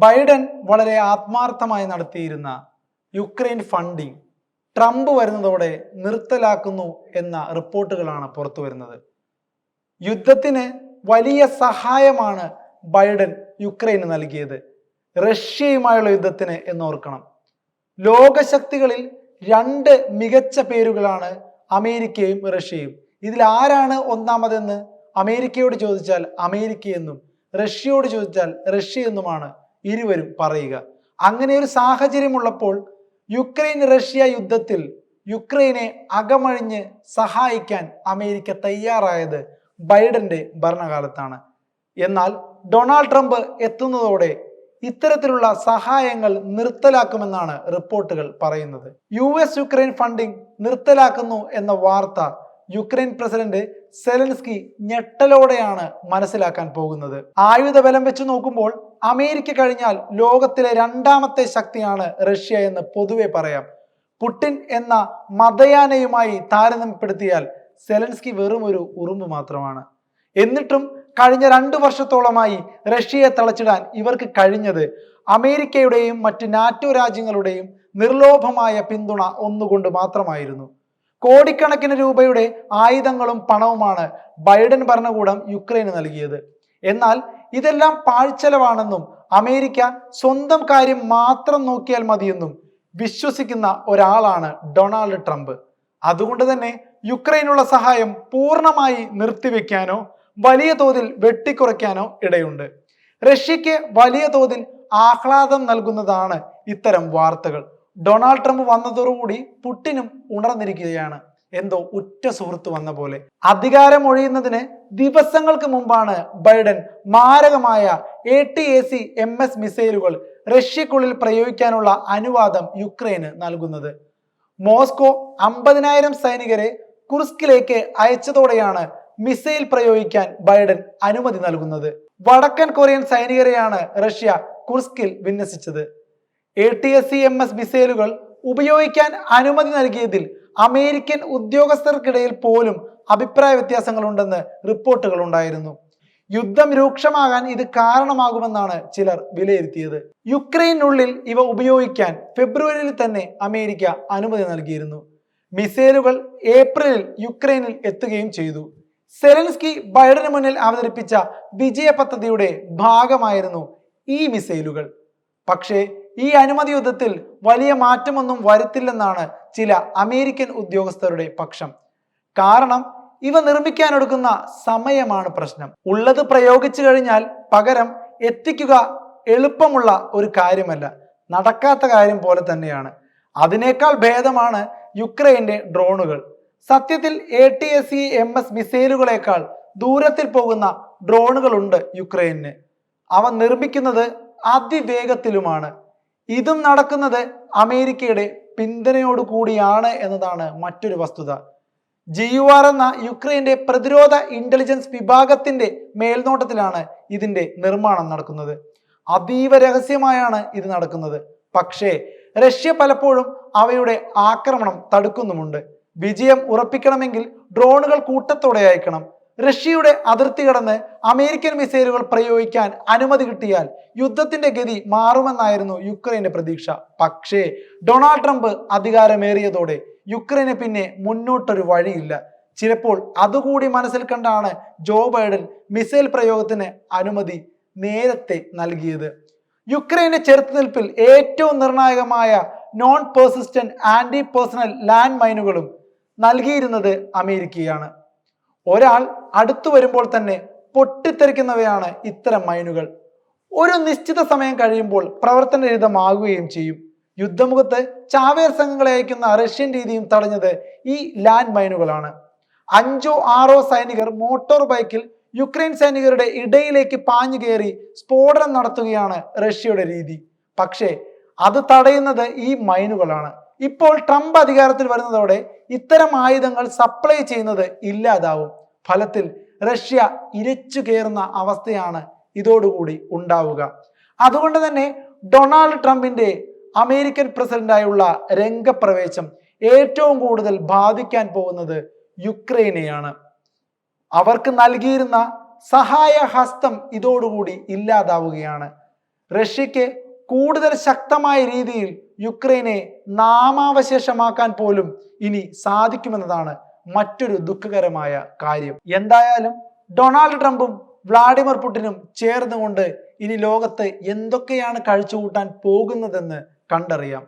Biden വളരെ ആത്മാർത്ഥമായി നടത്തിയിരുന്ന യുക്രൈൻ ഫണ്ടിങ് ട്രംപ് വരുന്നതോടെ നിർത്തലാക്കുന്നു എന്ന റിപ്പോർട്ടുകളാണ് പുറത്തു വരുന്നത്. യുദ്ധത്തിന് വലിയ സഹായമാണ് ബൈഡൻ യുക്രൈന് നൽകിയത്, റഷ്യയുമായുള്ള യുദ്ധത്തിന് എന്നോർക്കണം. ലോകശക്തികളിൽ രണ്ട് മികച്ച പേരുകളാണ് അമേരിക്കയും റഷ്യയും. ഇതിൽ ആരാണ് ഒന്നാമതെന്ന് അമേരിക്കയോട് ചോദിച്ചാൽ അമേരിക്കയെന്നും റഷ്യയോട് ചോദിച്ചാൽ റഷ്യയെന്നുമാണ് ഇരുവരും പറയുക. അങ്ങനെ ഒരു സാഹചര്യമുള്ളപ്പോൾ യുക്രൈൻ റഷ്യ യുദ്ധത്തിൽ യുക്രൈനെ അകമഴിഞ്ഞ് സഹായിക്കാൻ അമേരിക്ക തയ്യാറായത് ബൈഡന്റെ ഭരണകാലത്താണ്. എന്നാൽ ഡൊണാൾഡ് ട്രംപ് എത്തുന്നതോടെ ഇത്തരത്തിലുള്ള സഹായങ്ങൾ നിർത്തലാക്കുമെന്നാണ് റിപ്പോർട്ടുകൾ പറയുന്നത്. US യുക്രൈൻ ഫണ്ടിങ് നിർത്തലാക്കുന്നു എന്ന വാർത്ത യുക്രൈൻ പ്രസിഡന്റ് സെലൻസ്കി ഞെട്ടലോടെയാണ് മനസ്സിലാക്കാൻ പോകുന്നത്. ആയുധ ബലം വെച്ച് നോക്കുമ്പോൾ അമേരിക്ക കഴിഞ്ഞാൽ ലോകത്തിലെ രണ്ടാമത്തെ ശക്തിയാണ് റഷ്യ എന്ന് പൊതുവെ പറയാം. പുടിൻ എന്ന മതയാനയുമായി താരതമ്യപ്പെടുത്തിയാൽ സെലൻസ്കി വെറും ഒരു ഉറുമ്പ് മാത്രമാണ്. എന്നിട്ടും കഴിഞ്ഞ 2 വർഷത്തോളമായി റഷ്യയെ തളച്ചിടാൻ ഇവർക്ക് കഴിഞ്ഞത് അമേരിക്കയുടെയും മറ്റ് നാറ്റോ രാജ്യങ്ങളുടെയും നിർലോഭമായ പിന്തുണ ഒന്നുകൊണ്ട് മാത്രമായിരുന്നു. കോടിക്കണക്കിന് രൂപയുടെ ആയുധങ്ങളും പണവുമാണ് ബൈഡൻ ഭരണകൂടം യുക്രൈന് നൽകിയത്. എന്നാൽ ഇതെല്ലാം പാഴ്ചെലവാണെന്നും അമേരിക്ക സ്വന്തം കാര്യം മാത്രം നോക്കിയാൽ മതിയെന്നും വിശ്വസിക്കുന്ന ഒരാളാണ് ഡൊണാൾഡ് ട്രംപ്. അതുകൊണ്ട് തന്നെ യുക്രൈനുള്ള സഹായം പൂർണ്ണമായി നിർത്തിവെക്കാനോ വലിയ തോതിൽ വെട്ടിക്കുറയ്ക്കാനോ ഇടയുണ്ട്. റഷ്യക്ക് വലിയ തോതിൽ ആഹ്ലാദം നൽകുന്നതാണ് ഇത്തരം വാർത്തകൾ. ഡൊണാൾഡ് ട്രംപ് വന്നതോടുകൂടി പുടിനും ഉണർന്നിരിക്കുകയാണ്, എന്തോ ഉറ്റ സുഹൃത്ത് വന്ന പോലെ. അധികാരം ഒഴിയുന്നതിന് ദിവസങ്ങൾക്ക് മുമ്പാണ് ബൈഡൻ മാരകമായ ATACMS മിസൈലുകൾ റഷ്യക്കുള്ളിൽ പ്രയോഗിക്കാനുള്ള അനുവാദം യുക്രൈന് നൽകുന്നത്. മോസ്കോ 50,000 സൈനികരെ കുർസ്കിലേക്ക് അയച്ചതോടെയാണ് മിസൈൽ പ്രയോഗിക്കാൻ ബൈഡൻ അനുമതി നൽകുന്നത്. വടക്കൻ കൊറിയൻ സൈനികരെയാണ് റഷ്യ കുർസ്കിൽ വിന്യസിച്ചത്. ATACMS മിസൈലുകൾ ഉപയോഗിക്കാൻ അനുമതി നൽകിയതിൽ അമേരിക്കൻ ഉദ്യോഗസ്ഥർക്കിടയിൽ പോലും അഭിപ്രായ വ്യത്യാസങ്ങളുണ്ടെന്ന് റിപ്പോർട്ടുകൾ ഉണ്ടായിരുന്നു. യുദ്ധം രൂക്ഷമാകാൻ ഇത് കാരണമാകുമെന്നാണ് ചിലർ വിലയിരുത്തിയത്. യുക്രൈനുള്ളിൽ ഇവ ഉപയോഗിക്കാൻ ഫെബ്രുവരിയിൽ തന്നെ അമേരിക്ക അനുമതി നൽകിയിരുന്നു. മിസൈലുകൾ ഏപ്രിലിൽ യുക്രൈനിൽ എത്തുകയും ചെയ്തു. സെലൻസ്കി ബൈഡന് മുന്നിൽ അവതരിപ്പിച്ച വിജയ പദ്ധതിയുടെ ഭാഗമായിരുന്നു ഈ മിസൈലുകൾ. പക്ഷേ ഈ അനുമതി യുദ്ധത്തിൽ വലിയ മാറ്റമൊന്നും വരുത്തില്ലെന്നാണ് ചില അമേരിക്കൻ ഉദ്യോഗസ്ഥരുടെ പക്ഷം. കാരണം ഇവ നിർമ്മിക്കാനെടുക്കുന്ന സമയമാണ് പ്രശ്നം. ഉള്ളത് പ്രയോഗിച്ചു കഴിഞ്ഞാൽ പകരം എത്തിക്കുക എളുപ്പമുള്ള ഒരു കാര്യമല്ല, നടക്കാത്ത കാര്യം പോലെ തന്നെയാണ്. അതിനേക്കാൾ ഭേദമാണ് യുക്രൈന്റെ ഡ്രോണുകൾ. സത്യത്തിൽ ATACMS മിസൈലുകളേക്കാൾ ദൂരത്തിൽ പോകുന്ന ഡ്രോണുകളുണ്ട് യുക്രൈന്. അവ നിർമ്മിക്കുന്നത് അതിവേഗത്തിലുമാണ്. ഇതും നടക്കുന്നത് അമേരിക്കയുടെ പിന്തുണയോട് കൂടിയാണ് എന്നതാണ് മറ്റൊരു വസ്തുത. GUR എന്ന യുക്രൈന്റെ പ്രതിരോധ ഇന്റലിജൻസ് വിഭാഗത്തിന്റെ മേൽനോട്ടത്തിലാണ് ഇതിന്റെ നിർമ്മാണം നടക്കുന്നത്. അതീവ രഹസ്യമായാണ് ഇത് നടക്കുന്നത്. പക്ഷേ റഷ്യ പലപ്പോഴും അവയുടെ ആക്രമണം തടുക്കുന്നുമുണ്ട്. വിജയം ഉറപ്പിക്കണമെങ്കിൽ ഡ്രോണുകൾ കൂട്ടത്തോടെ അയക്കണം. റഷ്യയുടെ അതിർത്തി കടന്ന് അമേരിക്കൻ മിസൈലുകൾ പ്രയോഗിക്കാൻ അനുമതി കിട്ടിയാൽ യുദ്ധത്തിന്റെ ഗതി മാറുമെന്നായിരുന്നു യുക്രൈന്റെ പ്രതീക്ഷ. പക്ഷേ ഡൊണാൾഡ് ട്രംപ് അധികാരമേറിയതോടെ യുക്രൈന് പിന്നെ മുന്നോട്ടൊരു വഴിയില്ല. ചിലപ്പോൾ അതുകൂടി മനസ്സിൽ കണ്ടാണ് ജോ ബൈഡൻ മിസൈൽ പ്രയോഗത്തിന് അനുമതി നേരത്തെ നൽകിയത്. യുക്രൈന്റെ ചെറുത്തുനിൽപ്പിൽ ഏറ്റവും നിർണായകമായ non persistent anti personnel land മൈനുകളും നൽകിയിരുന്നത് അമേരിക്കയാണ്. ഒരാൾ അടുത്തു വരുമ്പോൾ തന്നെ പൊട്ടിത്തെറിക്കുന്നവയാണ് ഇത്തരം മൈനുകൾ. ഒരു നിശ്ചിത സമയം കഴിയുമ്പോൾ പ്രവർത്തനരഹിതമാകുകയും ചെയ്യും. യുദ്ധമുഖത്ത് ചാവേർ സംഘങ്ങളെ അയക്കുന്ന റഷ്യൻ രീതിയും തടഞ്ഞത് ഈ ലാൻഡ് മൈനുകളാണ്. 5 or 6 സൈനികർ മോട്ടോർ ബൈക്കിൽ യുക്രൈൻ സൈനികരുടെ ഇടയിലേക്ക് പാഞ്ഞു കയറി സ്ഫോടനം നടത്തുകയാണ് റഷ്യയുടെ രീതി. പക്ഷേ അത് തടയുന്നത് ഈ മൈനുകളാണ്. ഇപ്പോൾ ട്രംപ് അധികാരത്തിൽ വരുന്നതോടെ ഇത്തരം ആയുധങ്ങൾ സപ്ലൈ ചെയ്യുന്നത് ഇല്ലാതാവും. ഫലത്തിൽ റഷ്യ ഇരച്ചു കയറുന്ന അവസ്ഥയാണ് ഇതോടുകൂടി ഉണ്ടാവുക. അതുകൊണ്ട് തന്നെ ഡൊണാൾഡ് ട്രംപിന്റെ അമേരിക്കൻ പ്രസിഡന്റായുള്ള രംഗപ്രവേശം ഏറ്റവും കൂടുതൽ ബാധിക്കാൻ പോകുന്നത് യുക്രൈനെയാണ്. അവർക്ക് നൽകിയിരുന്ന സഹായ ഹസ്തം ഇതോടുകൂടി ഇല്ലാതാവുകയാണ്. റഷ്യക്ക് കൂടുതൽ ശക്തമായ രീതിയിൽ യുക്രൈനെ നാമാവശേഷമാക്കാൻ പോലും ഇനി സാധിക്കുമെന്നതാണ് മറ്റൊരു ദുഃഖകരമായ കാര്യം. എന്തായാലും ഡൊണാൾഡ് ട്രംപും വ്ളാഡിമിർ പുടിനും ചേർന്നുകൊണ്ട് ഇനി ലോകത്ത് എന്തൊക്കെയാണ് കഴിച്ചുകൂട്ടാൻ പോകുന്നതെന്ന് കണ്ടറിയാം.